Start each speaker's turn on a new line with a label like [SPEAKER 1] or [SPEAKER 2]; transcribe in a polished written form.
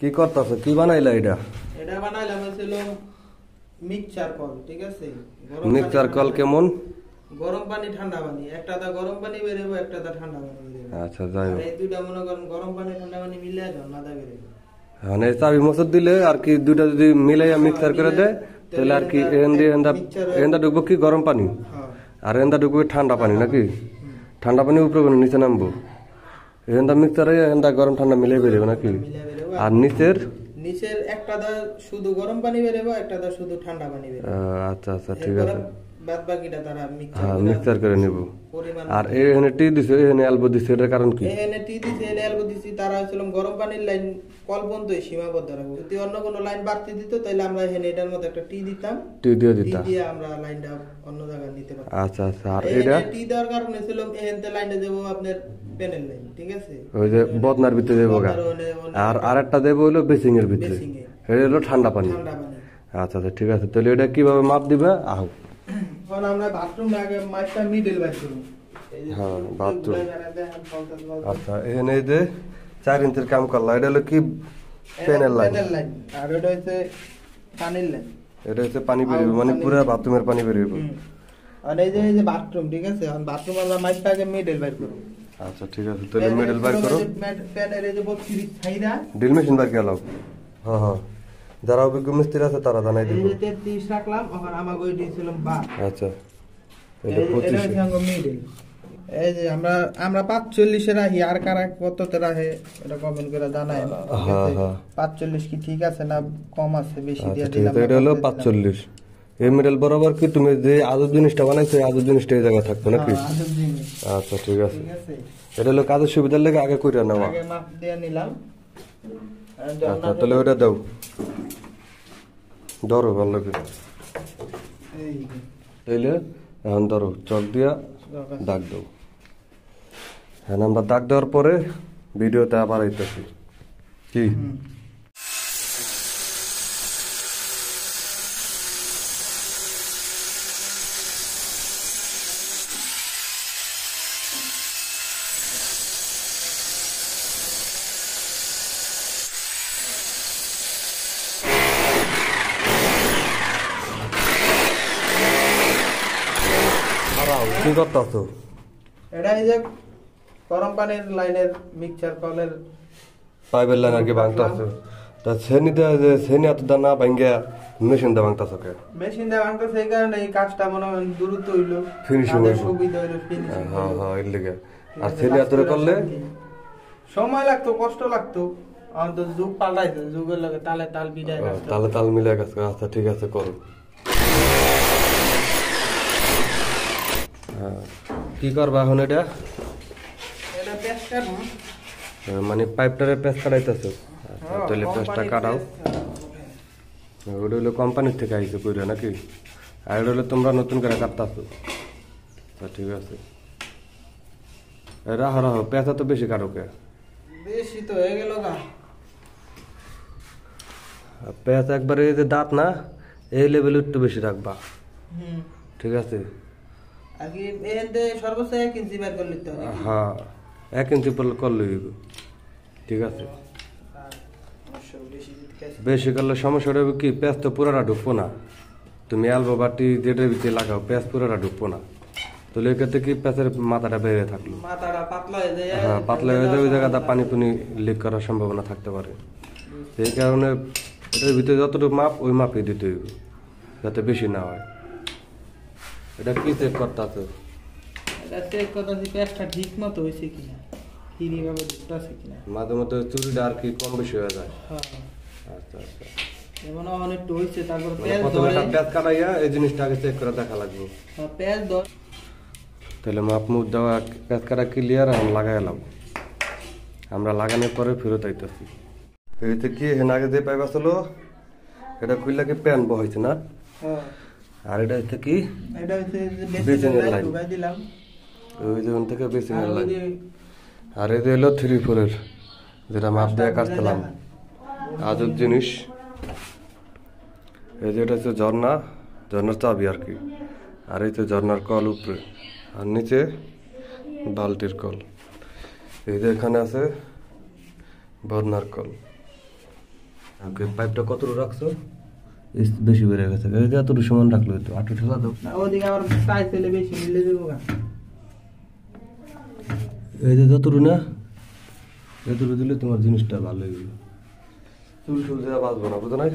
[SPEAKER 1] কি করতেছো? কি বানাইলা এটা?
[SPEAKER 2] এটা বানাইলাম হইছিল মিক্সচার কল, ঠিক আছে?
[SPEAKER 1] মিক্সচার কল কেমন?
[SPEAKER 2] গরম পানি ঠান্ডা পানি, একটা দা গরম পানি বেরোবো, একটা দা ঠান্ডা পানি বেরোবো।
[SPEAKER 1] আচ্ছা যাই হোক,
[SPEAKER 2] এই দুইটা মনে করেন গরম পানি ঠান্ডা পানি মিলিয়ে ঝর্ণাদা বেরোবো।
[SPEAKER 1] মানে চাবি মসুর দিলে আর কি দুইটা যদি মিলাইয়া মিক্সচার করে দেয় তাহলে আর কি এন্দা ঢুকবো কি গরম পানি আর এন্দা ঢুকবো ঠান্ডা পানি নাকি? ঠান্ডা পানি উপরে নিচে নামবো, এন্দা মিক্সচারে এন্দা গরম ঠান্ডা মিলাই বেরোবে নাকি? আর নিচের
[SPEAKER 2] নিচের একটা দা শুধু গরম পানি বেরোবো, একটা দা শুধু ঠান্ডা পানি বেরোবো।
[SPEAKER 1] আচ্ছা আচ্ছা ঠিক আছে,
[SPEAKER 2] বাদ বাকিটা তারা
[SPEAKER 1] মিক্সচার করে নিব। আর এখানে টি দিছে, এখানে এলবো দিছে, এটার কারণ কি?
[SPEAKER 2] এখানে টি দিছে, এখানে এলবো দিছি, তারা হচ্ছে গরম পানির লাইন কল পর্যন্ত সীমাবদ্ধ রাখবো। যদি অন্য কোনো লাইন বাড়তি দিত তাহলে আমরা এখানে এটার মধ্যে একটা টি দিতাম,
[SPEAKER 1] টি দিয়ে দিতাম,
[SPEAKER 2] দিয়ে আমরা লাইনটা অন্য জায়গায় নিতে পারতাম।
[SPEAKER 1] আচ্ছা আচ্ছা। আর এটা
[SPEAKER 2] টি দেওয়ার কারণে ছিল এখানে লাইনটা দেবো আপনার প্যানেল লাইন, ঠিক আছে?
[SPEAKER 1] ওই যে বদনার ভিতরে দেবো গা, আর আরেকটা দেবো হলো বেসিং এর ভিতরে, এটা হলো ঠান্ডা পানি। আচ্ছা আচ্ছা ঠিক আছে, তাহলে এটা কিভাবে মাপ দিবে? আহ
[SPEAKER 2] এখন আমরা বাথরুম আগে মাইকটা মিডল বাইর করব।
[SPEAKER 1] হ্যাঁ বাথরুম। আচ্ছা এখানে এই যে 4 ইঞ্চির কাম করলা, এটা হলো কি প্যানেল লাইন,
[SPEAKER 2] আর এটা হচ্ছে পানির লাইন।
[SPEAKER 1] এটা হচ্ছে পানি বেরিয়ে মানে পুরো বাথরুমের পানি বেরিয়ে।
[SPEAKER 2] আর এই যে বাথরুম, ঠিক আছে? এখন বাথরুম আমরা মাইকটা আগে মিডল বাইর করব।
[SPEAKER 1] আচ্ছা ঠিক আছে, তাহলে মিডল বাইর করো।
[SPEAKER 2] প্যানের এই যে 32 ছাইরা
[SPEAKER 1] ড্রিল মেশিন বাইর গেল। হ্যাঁ হ্যাঁ, যারা অভিজ্ঞ মিস্ত্রি আছে তারা জানাই দিবে।
[SPEAKER 2] এই যে 33 রাখলাম, এখন আমাকে ওই দিয়েছিলাম 12।
[SPEAKER 1] আচ্ছা
[SPEAKER 2] এটা 25 এটা হচ্ছে মিডল। এই যে আমরা 45 এ রাখি, আর কারা কততে রাখে এটা কমেন্ট করে জানায়।
[SPEAKER 1] হ্যাঁ হ্যাঁ,
[SPEAKER 2] 45 কি ঠিক আছে না কম আছে বেশি দিয়ে
[SPEAKER 1] দিলাম? এটা হলো 45। এই মিডল বরাবর কি তুমি যে আদর জিনিসটা বানাইছো, আদর জিনিসটা এই জায়গায় থাকবে নাকি? আচ্ছা ঠিক আছে, এটা হলো কাজের সুবিধার লেগে আগে কইরা নেওয়া।
[SPEAKER 2] আগে মাপ দিয়ে নিলাম।
[SPEAKER 1] আচ্ছা তাহলে ওটা দাও, ধরো ভালো করে। তাইলে এখন ধরো চক দিয়া দাগ দাও। হ্যাঁ, আমরা দাগ দেওয়ার পরে ভিডিওতে আবার আইতেছি কি। কি করতেছো?
[SPEAKER 2] এটা এই যে গরম পানির লাইনের মিক্সচার কলের
[SPEAKER 1] পাইপের লাইন আর কি ভাঙতেছে। তা শ্রেণীতে যে শ্রেণী এত দানা ভাঙ্গা মেশিন দা ভাঙতেছে কে?
[SPEAKER 2] মেশিন দা ভাঙতেছে এই কারণে এই কাজটা মনে হয় দ্রুত হইলো,
[SPEAKER 1] ফিনিশিং হইলো,
[SPEAKER 2] সুবিধা হইলো ফিনিশিং।
[SPEAKER 1] হ্যাঁ হ্যাঁ এর লেগে। আর শ্রেণী এত করলে
[SPEAKER 2] সময় লাগতো, কষ্ট লাগতো। আমাদের যুগ পাল্টাইছে, যুগের লগে তালে তাল মিলাই গেছে,
[SPEAKER 1] তালে তাল মিলাই গেছে। আচ্ছা ঠিক আছে করো। কি করবা এখন? এটা
[SPEAKER 2] পেঁচ কাটবো,
[SPEAKER 1] মানে পাইপটারে পেঁচ কাটাইতেছো? আচ্ছা তাহলে পেঁচটা কাটাও। ওটা হলো কোম্পানির থেকে আইসে কইরা নাকি? আর ওটা হলো তোমরা নতুন করে কাটতেছো? ঠিক আছে, রাহো রাহো, পেঁচা তো বেশি কাটো কে?
[SPEAKER 2] বেশি তো হয়ে গেল গা।
[SPEAKER 1] পেঁচ একবারে এই যে দাঁত না, এই লেভেলে একটু বেশি রাখবা, ঠিক আছে?
[SPEAKER 2] আগে এতে সর্বোচ্চ 1 ইঞ্চি বের করে নিতে হবে।
[SPEAKER 1] হ্যাঁ 1 ইঞ্চি করলে হইব, ঠিক আছে? বেশি করলে সমস্যাটা হবে কি, পেঁচ তো পুরাটা ঢুকবো না। তুমি এলবো বাটি যেটার ভিতরে লাগাও, পেঁচ পুরাটা ঢুকবো না। তাহলে এক্ষেত্রে কি পেঁচের মাথাটা বেড়ে থাকলো,
[SPEAKER 2] মাথাটা পাতলা হয়ে যায়।
[SPEAKER 1] হ্যাঁ পাতলা হয়ে যায়, ওই জায়গাটা পানি পুনি লিক করার সম্ভাবনা থাকতে পারে। এই কারণে এটার ভিতরে যতটুকু মাপ ওই মাপই দিতে হইব, যাতে বেশি না হয়। এটা কি চেক করতে আছে?
[SPEAKER 2] এটা চেক করতেছি পেঁচটা ঠিক মতো হয়েছে কিনা, ফ্রি ভাবে ঢুকতেছে কিনা।
[SPEAKER 1] মাঝে মধ্যে চুরিটা আর কি কম বেশি হয়ে যায়। আচ্ছা আচ্ছা,
[SPEAKER 2] যেমন অনেক হয়েছে, তারপর
[SPEAKER 1] পেঁচ কাটাইয়া এই জিনিসটা আগে চেক করে দেখা লাগবে।
[SPEAKER 2] পেঁচ ধর,
[SPEAKER 1] তাহলে মাপ মুখ দেওয়া পেঁচ কাটা ক্লিয়ার, আমি লাগাই এলাম। আমরা লাগানোর পরে ফেরত আইতেছি। এইতে কি হেন আগে যে পাইপ আসলো এটা খুললে কি প্যান বহাইছে না? আর এটা হচ্ছে কি,
[SPEAKER 2] এটা হচ্ছে
[SPEAKER 1] বেসিনের লাইন,
[SPEAKER 2] ঢুকাই দিলাম।
[SPEAKER 1] ওই যে থেকে বেসিনের লাইন। আর এই যে হলো 3-4 যেটা মাপ দিয়ে কাটলাম, আজব জিনিস। এই যে এটা হচ্ছে ঝর্ণার চাবি আর কি। আর এই তো ঝর্ণার কল উপরে, আর নিচে বালতির কল। এই যে এখানে আছে বদনার কল। ওকে পাইপটা কতটুকু রাখছো? বেশি বেড়ে গেছে, এতটুকু সমান রাখলো তো, আটু ঠেলা দাও।
[SPEAKER 2] ওদিকে আবার সাইজ হলে বেশি মিলে দেবো।
[SPEAKER 1] এই যে যতটুকু না, এতটুকু দিলে তোমার জিনিসটা ভালো হয়ে গেল, চুল টুল দেওয়া বাঁচবো না, বুঝো না?